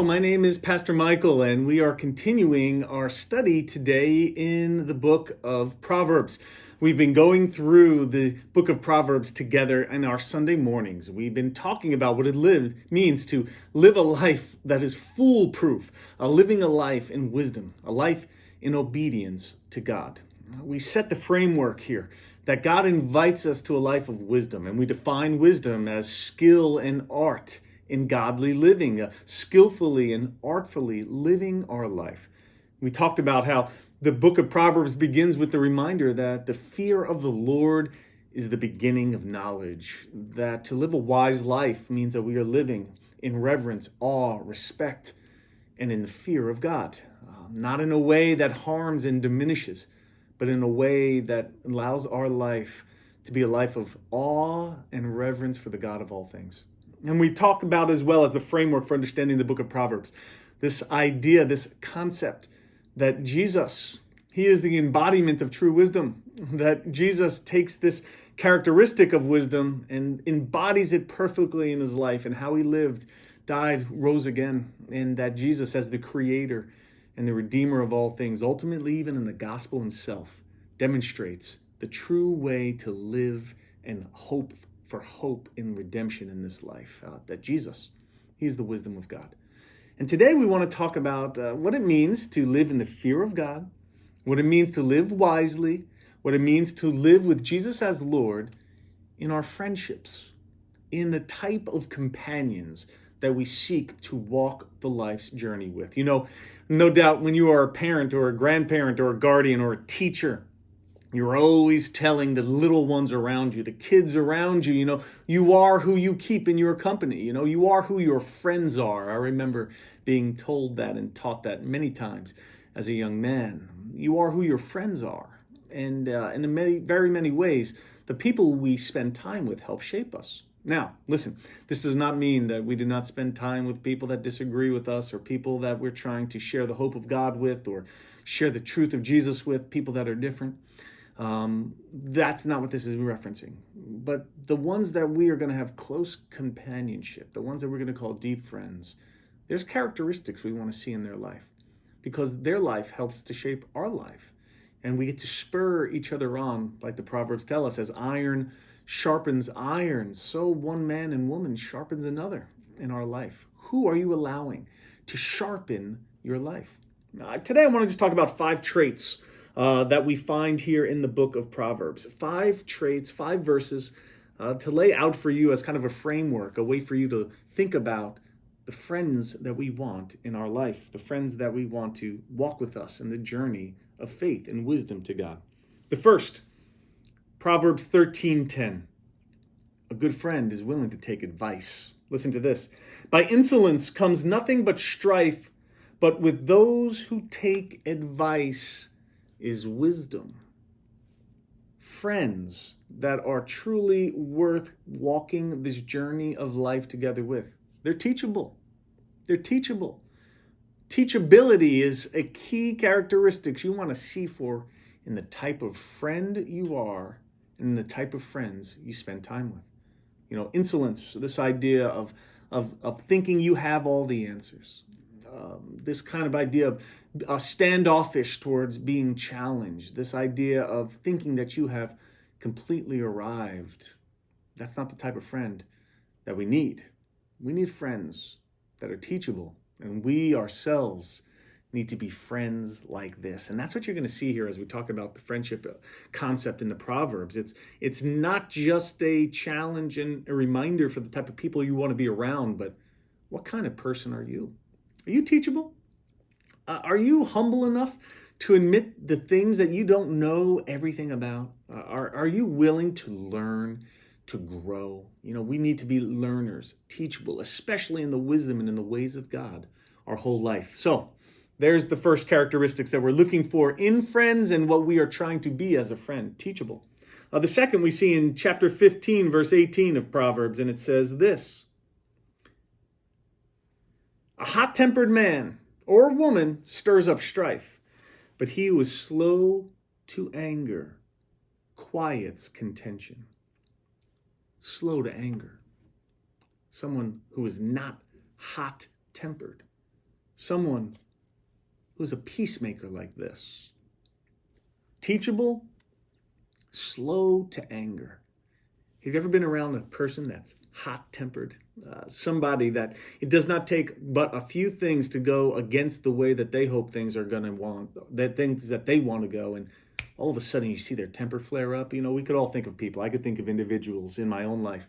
my name is Pastor Michael, and we are continuing our study today in the book of Proverbs. We've been going through the book of Proverbs together in our Sunday mornings. We've been talking about what it means to live a life that is foolproof, living a life in wisdom, a life in obedience to God. We set the framework here that God invites us to a life of wisdom, and we define wisdom as skill and art in godly living, skillfully and artfully living our life. We talked about how the book of Proverbs begins with the reminder that the fear of the Lord is the beginning of knowledge, that to live a wise life means that we are living in reverence, awe, respect, and in the fear of God, not in a way that harms and diminishes, but in a way that allows our life to be a life of awe and reverence for the God of all things. And we talk about, as well as the framework for understanding the book of Proverbs, this idea, this concept that Jesus, he is the embodiment of true wisdom, that Jesus takes this characteristic of wisdom and embodies it perfectly in his life and how he lived, died, rose again, and that Jesus, as the creator and the redeemer of all things, ultimately even in the gospel himself, demonstrates the true way to live and hope for hope in redemption in this life, that Jesus, he's the wisdom of God. And today we want to talk about what it means to live in the fear of God, what it means to live wisely, what it means to live with Jesus as Lord in our friendships, in the type of companions that we seek to walk the life's journey with. You know, no doubt when you are a parent or a grandparent or a guardian or a teacher, you're always telling the little ones around you, the kids around you, you are who you keep in your company. You are who your friends are. I remember being told that and taught that many times as a young man. You are who your friends are. And in very many ways, the people we spend time with help shape us. Now, listen, this does not mean that we do not spend time with people that disagree with us or people that we're trying to share the hope of God with or share the truth of Jesus with, people that are different. That's not what this is referencing. But the ones that we are going to have close companionship, the ones that we're going to call deep friends, there's characteristics we want to see in their life because their life helps to shape our life. And we get to spur each other on, like the Proverbs tell us, as iron sharpens iron, so one man and woman sharpens another in our life. Who are you allowing to sharpen your life? Today I want to just talk about 5 traits that we find here in the book of Proverbs. 5 traits, 5 verses to lay out for you as kind of a framework, a way for you to think about the friends that we want in our life, the friends that we want to walk with us in the journey of faith and wisdom to God. The first, Proverbs 13:10. A good friend is willing to take advice. Listen to this. By insolence comes nothing but strife, but with those who take advice is wisdom. Friends that are truly worth walking this journey of life together with. They're teachable. They're teachable. Teachability is a key characteristic you want to see for in the type of friend you are and the type of friends you spend time with. Insolence, this idea of thinking you have all the answers. This kind of idea of standoffish towards being challenged, this idea of thinking that you have completely arrived. That's not the type of friend that we need. We need friends that are teachable, and we ourselves need to be friends like this. And that's what you're going to see here as we talk about the friendship concept in the Proverbs. It's not just a challenge and a reminder for the type of people you want to be around, but what kind of person are you? Are you teachable? Are you humble enough to admit the things that you don't know everything about? Are you willing to learn, to grow? We need to be learners, teachable, especially in the wisdom and in the ways of God our whole life. So there's the first characteristics that we're looking for in friends and what we are trying to be as a friend, teachable. The second we see in chapter 15, verse 18 of Proverbs, and it says this. A hot-tempered man or woman stirs up strife, but he who is slow to anger quiets contention. Slow to anger. Someone who is not hot-tempered. Someone who's a peacemaker like this. Teachable, slow to anger. Have you ever been around a person that's hot-tempered? Somebody that it does not take but a few things to go against the way that they hope things are going to want, that things that they want to go, and all of a sudden you see their temper flare up. We could all think of people. I could think of individuals in my own life.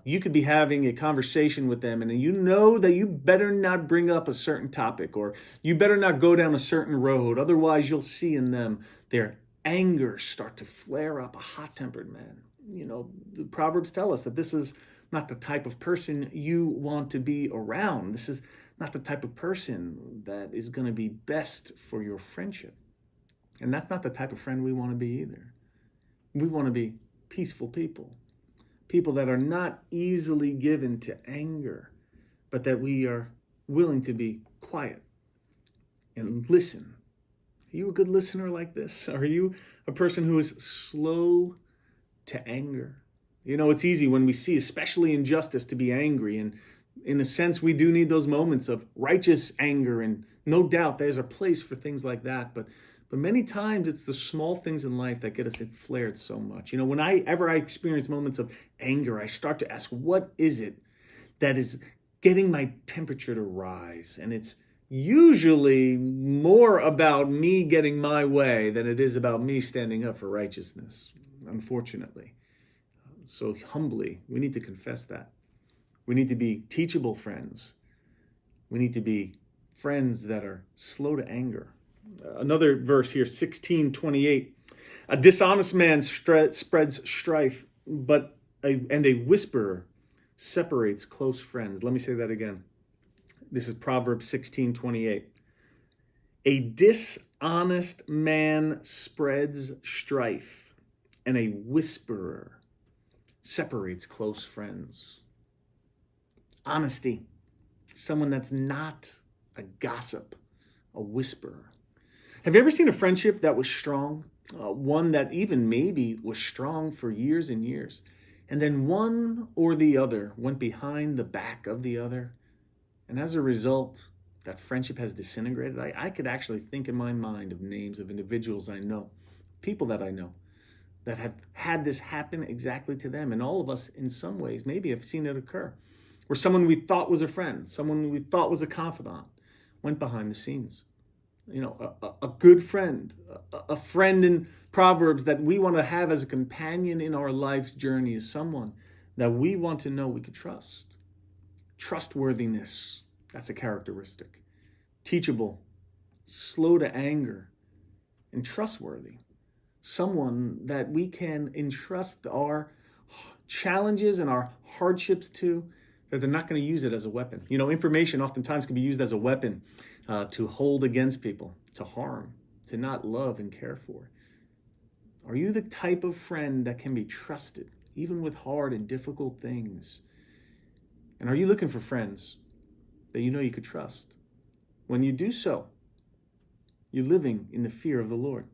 You could be having a conversation with them, and you know that you better not bring up a certain topic, or you better not go down a certain road. Otherwise, you'll see in them their anger start to flare up. A hot-tempered man. The Proverbs tell us that this is not the type of person you want to be around. This is not the type of person that is going to be best for your friendship. And that's not the type of friend we want to be either. We want to be peaceful people. People that are not easily given to anger, but that we are willing to be quiet and listen. Are you a good listener like this? Are you a person who is slow to anger? It's easy when we see, especially injustice, to be angry. And in a sense, we do need those moments of righteous anger. And no doubt there's a place for things like that. But many times it's the small things in life that get us flared so much. Whenever I experience moments of anger, I start to ask, what is it that is getting my temperature to rise? And it's usually more about me getting my way than it is about me standing up for righteousness, unfortunately. So humbly, we need to confess that. We need to be teachable friends. We need to be friends that are slow to anger. Another verse here, 16:28. A dishonest man spreads strife, and a whisperer separates close friends. Let me say that again. This is Proverbs 16:28. A dishonest man spreads strife, and a whisperer separates close friends. Honesty. Someone that's not a gossip, a whisperer. Have you ever seen a friendship that was strong? One that even maybe was strong for years and years. And then one or the other went behind the back of the other. And as a result, that friendship has disintegrated. I could actually think in my mind of names of individuals I know, people that I know, that have had this happen exactly to them. And all of us, in some ways, maybe have seen it occur. Where someone we thought was a friend, someone we thought was a confidant, went behind the scenes. A good friend, a friend in Proverbs that we want to have as a companion in our life's journey is someone that we want to know we could trust. Trustworthiness, that's a characteristic. Teachable, slow to anger, and trustworthy. Someone that we can entrust our challenges and our hardships to, that they're not going to use it as a weapon. Information oftentimes can be used as a weapon to hold against people, to harm, to not love and care for. Are you the type of friend that can be trusted, even with hard and difficult things? And are you looking for friends that you know you could trust? When you do so, you're living in the fear of the Lord.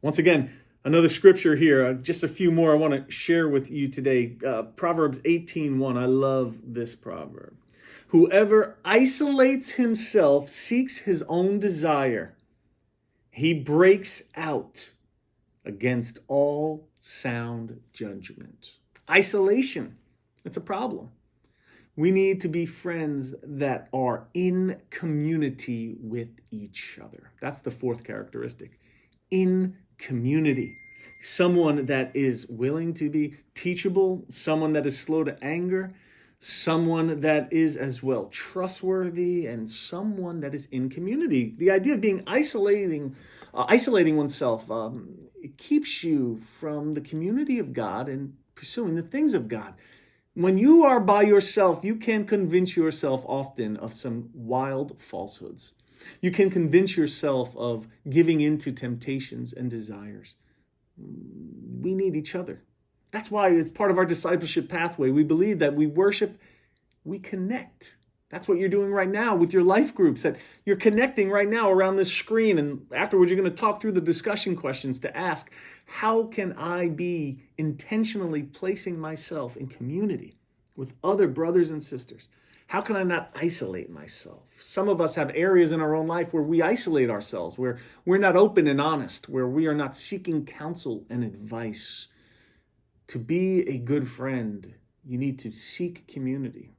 Once again, another scripture here, just a few more I want to share with you today. Proverbs 18:1. I love this proverb. Whoever isolates himself seeks his own desire. He breaks out against all sound judgment. Isolation, it's a problem. We need to be friends that are in community with each other. That's the fourth characteristic. In community. Someone that is willing to be teachable, someone that is slow to anger, someone that is as well trustworthy, and someone that is in community. The idea of being isolating oneself, it keeps you from the community of God and pursuing the things of God. When you are by yourself, you can convince yourself often of some wild falsehoods. You can convince yourself of giving in to temptations and desires. We need each other. That's why, as part of our discipleship pathway, we believe that we worship, we connect. That's what you're doing right now with your life groups, that you're connecting right now around this screen. And afterwards, you're going to talk through the discussion questions to ask, how can I be intentionally placing myself in community with other brothers and sisters? How can I not isolate myself? Some of us have areas in our own life where we isolate ourselves, where we're not open and honest, where we are not seeking counsel and advice. To be a good friend, you need to seek community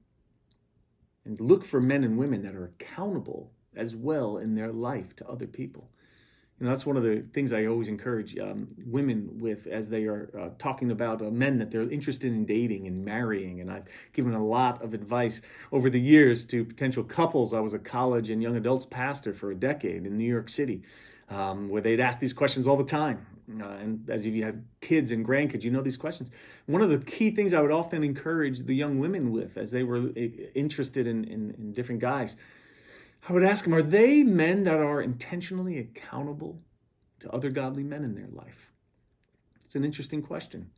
and look for men and women that are accountable as well in their life to other people. That's one of the things I always encourage women with as they are talking about men that they're interested in dating and marrying. And I've given a lot of advice over the years to potential couples. I was a college and young adults pastor for a decade in New York City, where they'd ask these questions all the time. And as you have kids and grandkids, you know these questions. One of the key things I would often encourage the young women with as they were interested in different guys, I would ask them, are they men that are intentionally accountable to other godly men in their life? It's an interesting question.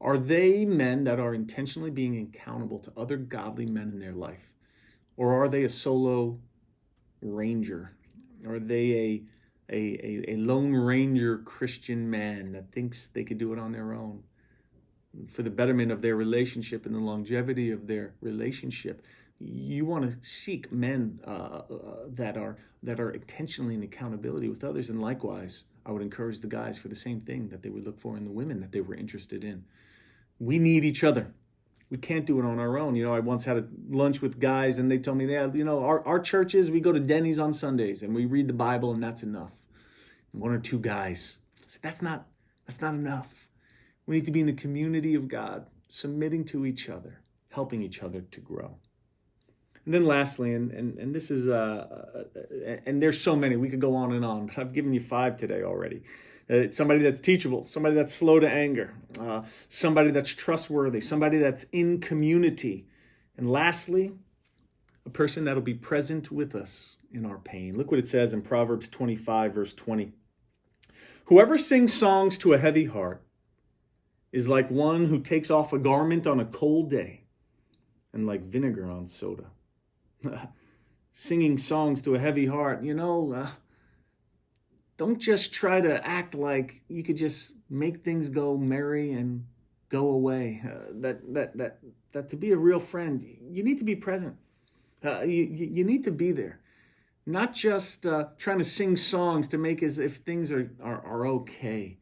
Are they men that are intentionally being accountable to other godly men in their life? Or are they a solo ranger? Are they a lone ranger Christian man that thinks they could do it on their own for the betterment of their relationship and the longevity of their relationship? You want to seek men that are intentionally in accountability with others. And likewise, I would encourage the guys for the same thing that they would look for in the women that they were interested in. We need each other. We can't do it on our own. I once had a lunch with guys and they told me, our churches, we go to Denny's on Sundays and we read the Bible and that's enough. And one or two guys. I said, that's not enough. We need to be in the community of God, submitting to each other, helping each other to grow. And then lastly, and this is, and there's so many, we could go on, but I've given you 5 today already. It's somebody that's teachable, somebody that's slow to anger, somebody that's trustworthy, somebody that's in community. And lastly, a person that'll be present with us in our pain. Look what it says in Proverbs 25, verse 20. Whoever sings songs to a heavy heart is like one who takes off a garment on a cold day and like vinegar on soda. Singing songs to a heavy heart, don't just try to act like you could just make things go merry and go away. That to be a real friend, you need to be present. You need to be there, not just trying to sing songs to make as if things are okay.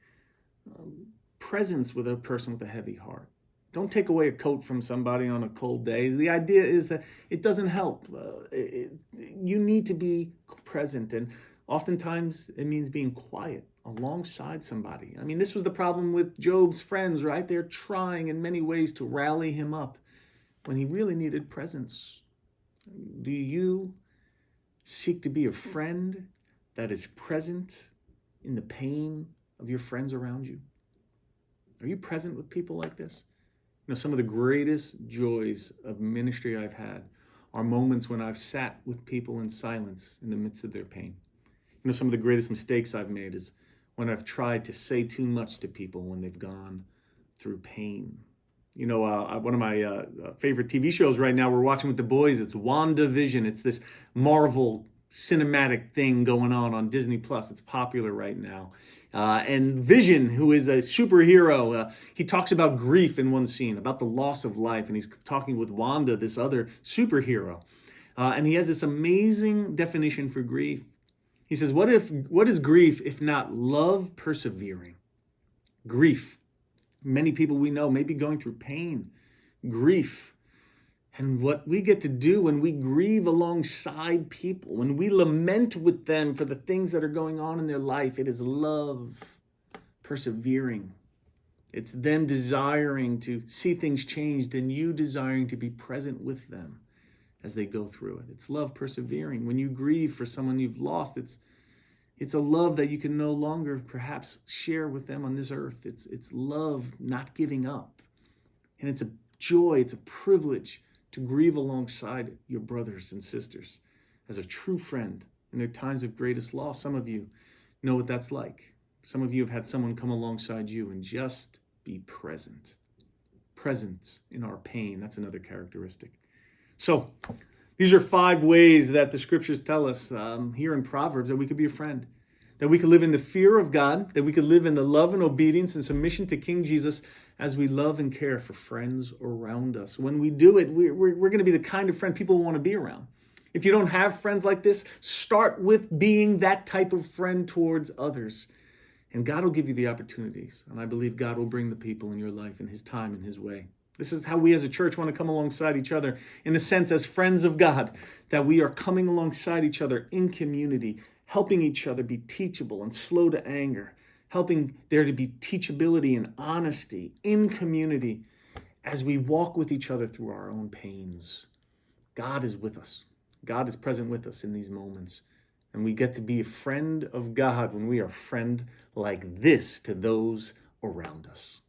Presence with a person with a heavy heart. Don't take away a coat from somebody on a cold day. The idea is that it doesn't help. You need to be present. And oftentimes it means being quiet alongside somebody. This was the problem with Job's friends, right? They're trying in many ways to rally him up when he really needed presence. Do you seek to be a friend that is present in the pain of your friends around you? Are you present with people like this? Some of the greatest joys of ministry I've had are moments when I've sat with people in silence in the midst of their pain. Some of the greatest mistakes I've made is when I've tried to say too much to people when they've gone through pain. One of my favorite TV shows right now we're watching with the boys, it's WandaVision. It's this Marvel cinematic thing going on Disney Plus. It's popular right now. And Vision, who is a superhero, he talks about grief in one scene, about the loss of life. And he's talking with Wanda, this other superhero. And he has this amazing definition for grief. He says, what is grief if not love persevering? Grief. Many people we know may be going through pain, grief. And what we get to do when we grieve alongside people, when we lament with them for the things that are going on in their life, it is love, persevering. It's them desiring to see things changed and you desiring to be present with them as they go through it. It's love, persevering. When you grieve for someone you've lost, it's a love that you can no longer perhaps share with them on this earth. It's love, not giving up. And it's a joy, it's a privilege to grieve alongside your brothers and sisters as a true friend in their times of greatest loss. Some of you know what that's like. Some of you have had someone come alongside you and just be present. Present in our pain, that's another characteristic. So these are 5 ways that the scriptures tell us here in Proverbs that we could be a friend, that we could live in the fear of God, that we could live in the love and obedience and submission to King Jesus as we love and care for friends around us. When we do it, we're going to be the kind of friend people want to be around. If you don't have friends like this, start with being that type of friend towards others. And God will give you the opportunities. And I believe God will bring the people in your life in his time and his way. This is how we as a church want to come alongside each other, in a sense, as friends of God, that we are coming alongside each other in community, helping each other be teachable and slow to anger, helping there to be teachability and honesty in community as we walk with each other through our own pains. God is with us. God is present with us in these moments. And we get to be a friend of God when we are a friend like this to those around us.